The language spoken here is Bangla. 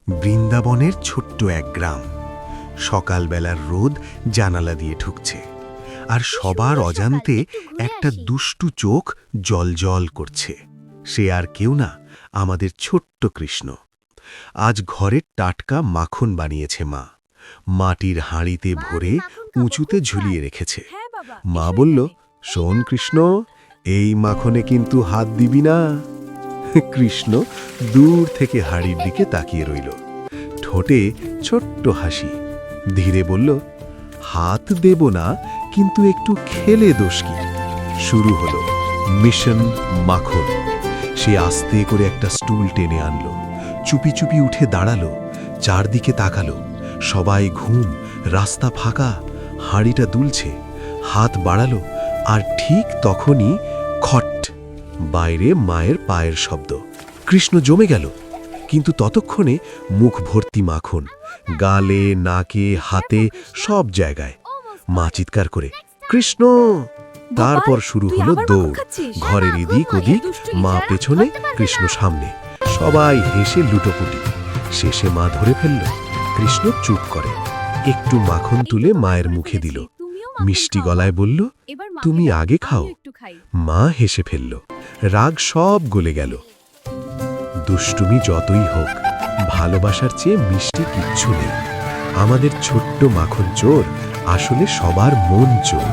বৃন্দাবনের ছোট্ট এক গ্রাম। সকালবেলার রোদ জানালা দিয়ে ঢুকছে, আর সবার অজান্তে একটা দুষ্টু চোখ জলজল করছে। সে আর কেউ না, আমাদের ছোট্ট কৃষ্ণ। আজ ঘরের টাটকা মাখন বানিয়েছে মা। মাটির হাঁড়িতে ভরে উঁচুতে ঝুলিয়ে রেখেছে। মা বলল, শোন কৃষ্ণ, এই মাখনে কিন্তু হাত দিবি না। কৃষ্ণ দূর থেকে হাঁড়ির দিকে তাকিয়ে রইল, ঠোঁটে ছোট্ট হাসি। ধীরে বলল, হাত দেব না, কিন্তু একটু খেলে দোষ কি। শুরু হলো মিশন মাখন। সে আস্তে করে একটা স্টুল টেনে আনলো, চুপি চুপি উঠে দাঁড়ালো, চারদিকে তাকালো। সবাই ঘুম, রাস্তা ফাঁকা। হাঁড়িটা দুলছে, হাত বাড়ালো, আর ঠিক তখনই খট, বাইরে মায়ের পায়ের শব্দ। কৃষ্ণ জমে গেল, কিন্তু ততক্ষণে মুখ ভর্তি মাখন, গালে, নাকে, হাতে, সব জায়গায়। মা চিৎকার করে, কৃষ্ণ! তারপর শুরু হলো দৌড়। ঘরের এদিক ওদিক, মা পেছনে, কৃষ্ণ সামনে। সবাই হেসে লুটোপুটি। শেষে মা ধরে ফেলল। কৃষ্ণ চুপ করে, একটু মাখন তুলে মায়ের মুখে দিল। মিষ্টি গলায় বলল, তুমি আগে খাও। মা হেসে ফেলল, রাগ সব গলে গেল। দুষ্টুমি যতই হোক, ভালোবাসার চেয়ে মিষ্টি কিচ্ছু নেই। আমাদের ছোট্ট মাখন চোর আসলে সবার মন চোর।